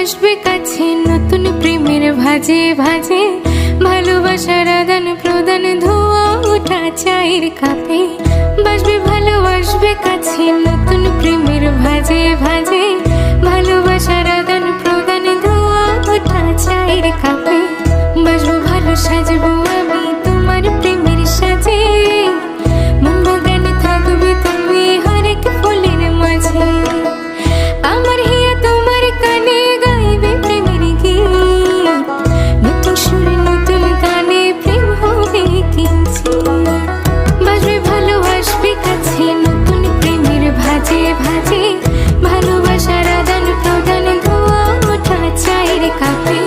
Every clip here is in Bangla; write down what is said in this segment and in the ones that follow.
আসবে কাছে নতুন প্রেমের ভাজে ভাজে, ভালোবাসার আদান প্রদান ধোয়া ওঠা চায়ের কাপে। বাসবে ভালোবাসবে কাছে নতুন প্রেমের ভাজে ভাজে, ভালোবাসার আদান প্রদান ধোয়া ওঠা চায়ের কাপে। বাসবো ভালো সাজবো আমি তোমার প্রেমের সাজে, মন বাগানে থাকবে তুমি হরেক ফুলের মাঝে। আমার হিয়া তোমার কানে গাইবে প্রেমের গীত, নতুন সুরে নতুন গানে প্রেম হবে কিঞ্চিত। বাজবে ভালোবাসবে কাছে নতুন প্রেমের ভাজে ভাজে, ভালোবাসার আদান প্রদান ধোয়া ওঠা চায়ের কাপে।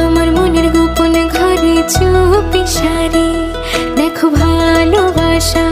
আমার মনের গোপন ঘরে চুপি সারে দেখো ভালোবাসা